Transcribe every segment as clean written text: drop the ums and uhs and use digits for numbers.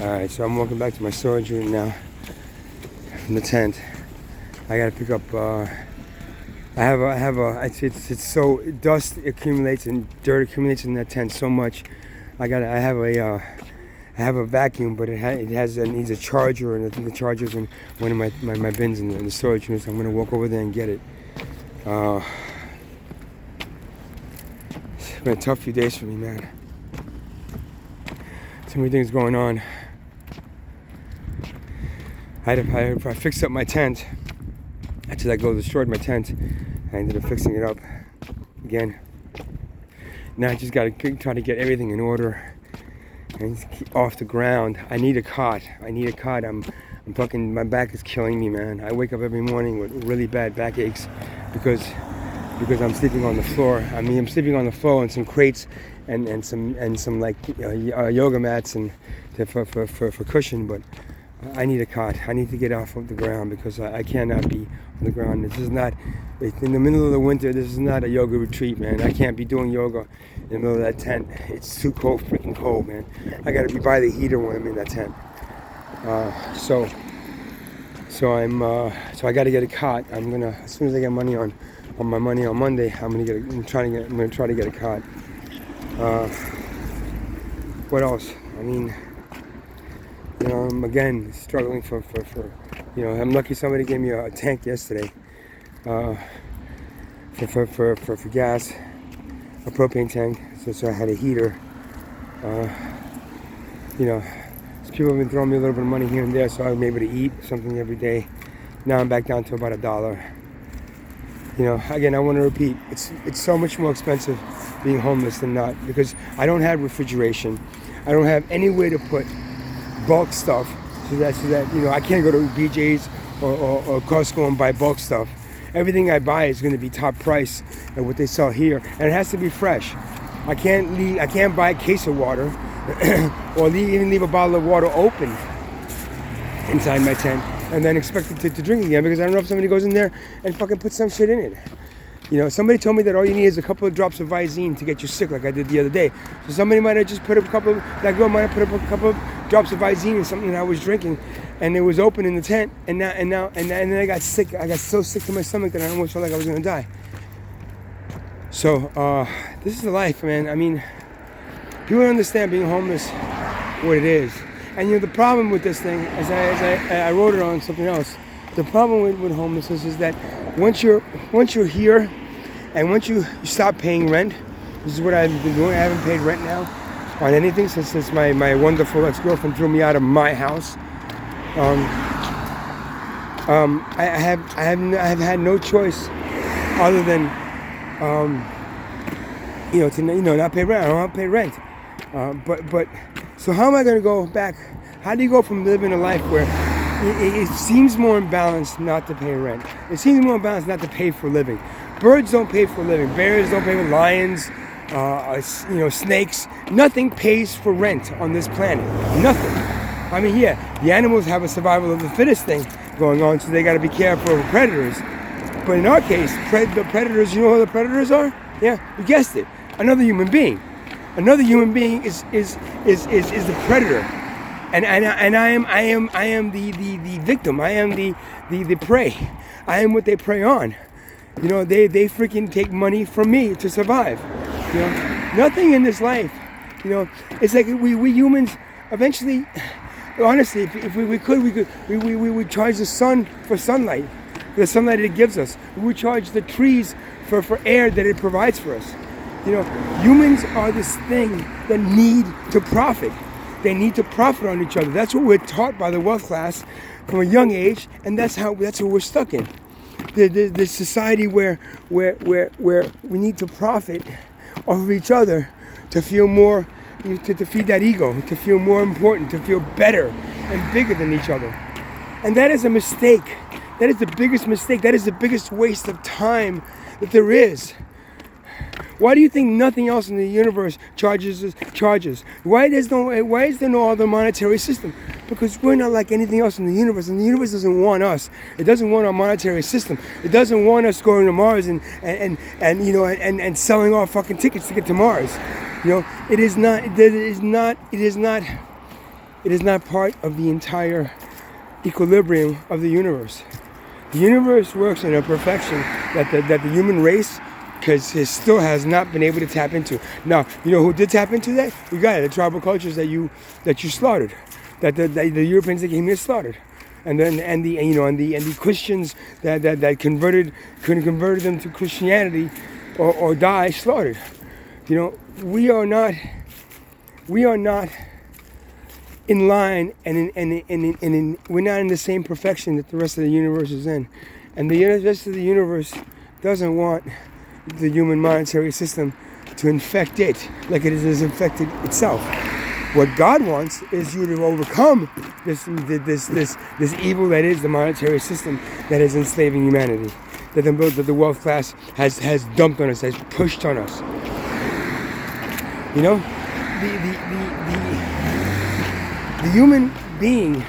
Alright, so I'm walking back to my storage room now from the tent. I gotta pick up, it's so, dust accumulates and dirt accumulates in that tent so much. I have a vacuum, but it needs a charger, and I think the charger's in one of my bins in the storage room, so I'm gonna walk over there and get it. It's been a tough few days for me, man. Too many things going on. I fixed up my tent. Actually, destroyed my tent. I ended up fixing it up again. Now I just gotta try to get everything in order and off the ground. I need a cot. I'm fucking, my back is killing me, man. I wake up every morning with really bad back aches because I'm sleeping on the floor. I'm sleeping on the floor in some crates and some like yoga mats and for cushion, but I need a cot. I need to get off of the ground because I cannot be on the ground. This is not, in the middle of the winter, this is not a yoga retreat, man. I can't be doing yoga in the middle of that tent. It's too cold, freaking cold, man. I gotta be by the heater when I'm in that tent. So I gotta get a cot. I'm gonna, as soon as I get money on my money on Monday, I'm gonna try to get a cot. What else? I mean, I'm again struggling for I'm lucky somebody gave me a tank yesterday for gas, a propane tank, so I had a heater. People have been throwing me a little bit of money here and there, so I'm able to eat something every day. Now I'm back down to about $1. Again, I want to repeat, it's so much more expensive being homeless than not, because I don't have refrigeration. I don't have any way to put bulk stuff so that I can't go to BJ's or Costco and buy bulk stuff. Everything I buy is going to be top price at what they sell here, and it has to be fresh. I can't buy a case of water or even leave a bottle of water open inside my tent and then expect it to drink again, because I don't know if somebody goes in there and fucking puts some shit in it. Somebody told me that all you need is a couple of drops of Visine to get you sick, like I did the other day. So somebody might have just that girl might have put up a couple of drops of Visine in something that I was drinking, and it was open in the tent, and then I got sick. I got so sick to my stomach that I almost felt like I was gonna die. So this is the life, man. I mean, people don't understand being homeless, what it is. And the problem with this thing, as I wrote it on something else, the problem with homelessness is that once you're here, and once you stop paying rent, this is what I've been doing. I haven't paid rent now on anything since my wonderful ex-girlfriend threw me out of my house. I have had no choice other than to not pay rent. I don't have to pay rent. But so how am I going to go back? How do you go from living a life where it seems more imbalanced not to pay rent? It seems more imbalanced not to pay for a living. Birds don't pay for a living. Bears don't pay for, lions, snakes. Nothing pays for rent on this planet. Nothing. I mean, the animals have a survival of the fittest thing going on, so they got to be careful of predators. But in our case, the predators, you know who the predators are? Yeah, you guessed it. Another human being. Another human being is the predator. And I am the victim. I am the prey. I am what they prey on. They freaking take money from me to survive. Nothing in this life. It's like we humans eventually, honestly, if we would charge the sun for sunlight, the sunlight that it gives us. We would charge the trees for air that it provides for us. Humans are this thing that need to profit. They need to profit on each other. That's what we're taught by the wealth class from a young age, and that's what we're stuck in. The society where we need to profit off of each other to feel more, to feed that ego, to feel more important, to feel better and bigger than each other. And that is a mistake. That is the biggest mistake. That is the biggest waste of time that there is. Why do you think nothing else in the universe charges? Why is there no other monetary system? Because we're not like anything else in the universe, and the universe doesn't want us. It doesn't want our monetary system. It doesn't want us going to Mars and selling our fucking tickets to get to Mars. It is not It is not part of the entire equilibrium of the universe. The universe works in a perfection that the human race still has not been able to tap into. Now, you know who did tap into that? You got it, the tribal cultures that you slaughtered, that the Europeans that came here slaughtered, and the Christians that converted them to Christianity or die slaughtered. You know, we are not in line, and we're not in the same perfection that the rest of the universe is in, and the rest of the universe doesn't want the human monetary system to infect it like it has infected itself. What God wants is you to overcome this evil that is the monetary system that is enslaving humanity, that the wealth class has dumped on us, has pushed on us. You know, the human being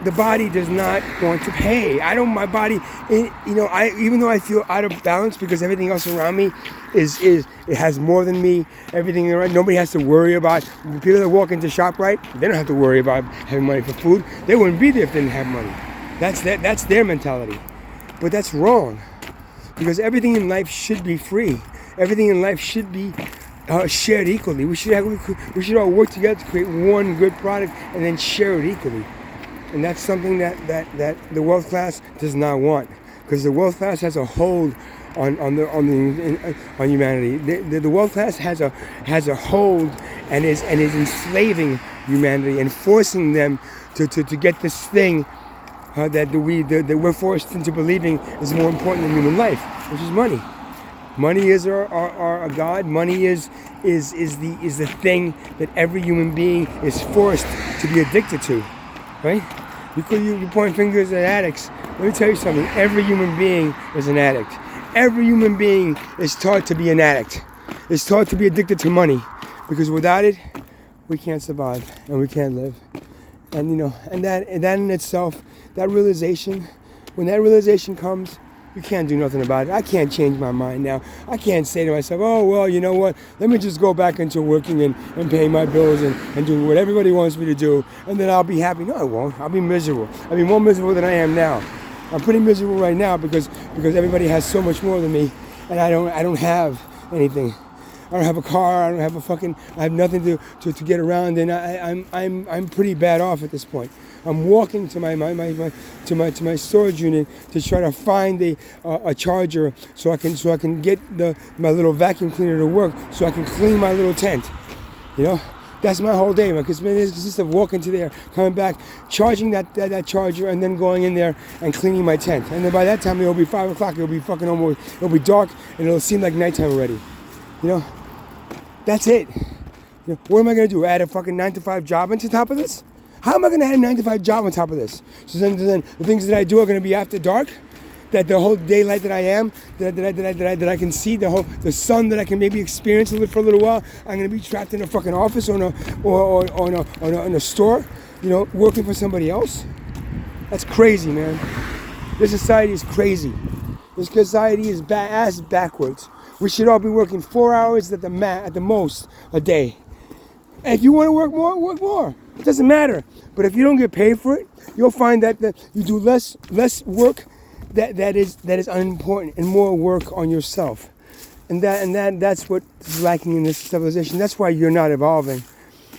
the body does not want to pay. My body, even though I feel out of balance because everything else around me it has more than me, everything around, nobody has to worry about, people that walk into ShopRite, they don't have to worry about having money for food. They wouldn't be there if they didn't have money. That's their mentality. But that's wrong, because everything in life should be free. Everything in life should be shared equally. We should all work together to create one good product and then share it equally. And that's something that the wealth class does not want, because the wealth class has a hold on humanity. The wealth class has a hold and is enslaving humanity and forcing them to get this thing that we're forced into believing is more important than human life, which is money. Money is our God. Money is the thing that every human being is forced to be addicted to, right? You point fingers at addicts. Let me tell you something. Every human being is an addict. Every human being is taught to be an addict. Is taught to be addicted to money, because without it, we can't survive and we can't live. And that in itself, that realization, when that realization comes, you can't do nothing about it. I can't change my mind now. I can't say to myself, oh, well, you know what? Let me just go back into working and paying my bills and doing what everybody wants me to do, and then I'll be happy. No, I won't. I'll be miserable. I'll be more miserable than I am now. I'm pretty miserable right now because everybody has so much more than me, and I don't have anything. I don't have a car. I have nothing to get around, and I'm pretty bad off at this point. I'm walking to my storage unit to try to find a charger so I can get my little vacuum cleaner to work so I can clean my little tent. You know, that's my whole day. It consists of walking to there, coming back, charging that charger, and then going in there and cleaning my tent. And then by that time it'll be 5 o'clock. It'll be fucking almost. It'll be dark and it'll seem like nighttime already. You know, that's it. You know, what am I gonna do? Add a fucking 9-to-5 job on top of this? How am I going to add a 9-to-5 job on top of this? So then the things that I do are going to be after dark? That the whole daylight that I am, that I can see, the sun that I can maybe experience for a little while, I'm going to be trapped in a fucking office or in a store, you know, working for somebody else? That's crazy, man. This society is crazy. This society is ass backwards. We should all be working 4 hours at the most a day. And if you want to work more, work more. It doesn't matter. But if you don't get paid for it, you'll find that you do less work that is unimportant, and more work on yourself. And that's what is lacking in this civilization. That's why you're not evolving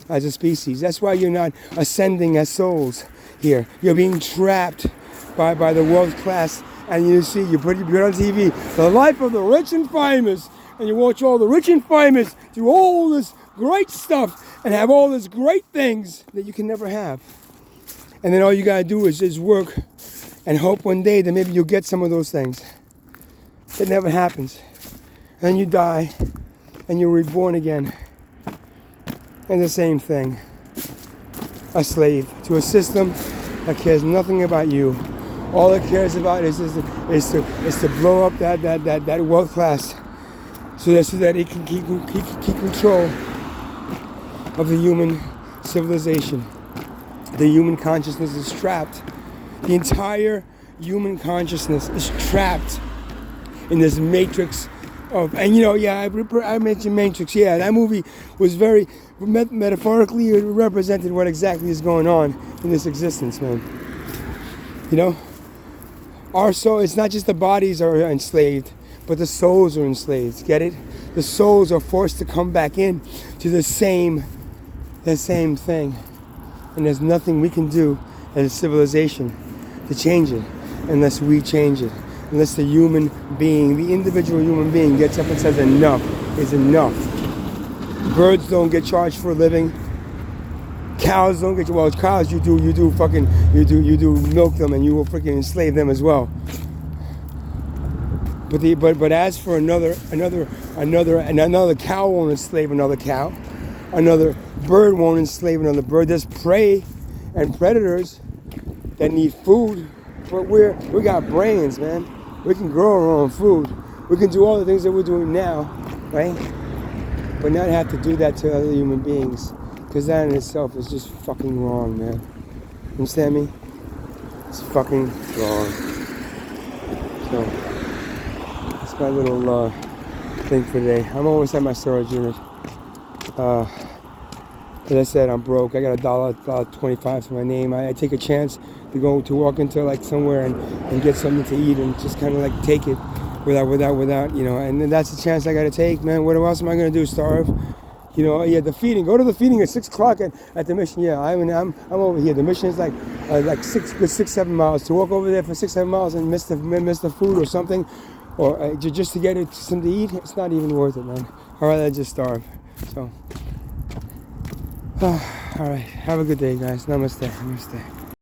as a species. That's why you're not ascending as souls here. You're being trapped by the world class, and you see you put on TV the life of the rich and famous, and you watch all the rich and famous do all this great stuff and have all these great things that you can never have. And then all you gotta do is work and hope one day that maybe you'll get some of those things. It never happens. And you die and you're reborn again. And the same thing. A slave to a system that cares nothing about you. All it cares about is to blow up that wealth class so that it can keep control of the human civilization. The human consciousness is trapped. The entire human consciousness is trapped in this matrix Oh, and you know, yeah, I mentioned Matrix. Yeah, that movie was very metaphorically it represented what exactly is going on in this existence, man. You know, our soul. It's not just the bodies are enslaved, but the souls are enslaved. Get it? The souls are forced to come back in to the same thing, and there's nothing we can do as a civilization to change it unless we change it. Unless the human being, the individual human being gets up and says enough is enough. Birds don't get charged for a living. Cows don't get, well, cows you do milk them and you will freaking enslave them as well. But as for another cow won't enslave another cow. Another bird won't enslave another bird. There's prey and predators that need food, but we got brains, man. We can grow our own food. We can do all the things that we're doing now, right? But not have to do that to other human beings, because that in itself is just fucking wrong, man. You understand me? It's fucking wrong. So that's my little thing for today. I'm almost at my storage unit. As I said, I'm broke. I got $1.25 to my name. I take a chance to walk into like somewhere and get something to eat and just kind of like take it without, you know. And then that's the chance I got to take, man. What else am I gonna do? Starve? You know? Yeah, the feeding. Go to the feeding at 6 o'clock at the mission. Yeah, I'm over here. The mission is like 6-7 miles. To walk over there for 6-7 miles and miss the food or something, or just to get something to eat, it's not even worth it, man. I'd rather just starve. So. All right. Have a good day, guys. Namaste. Namaste.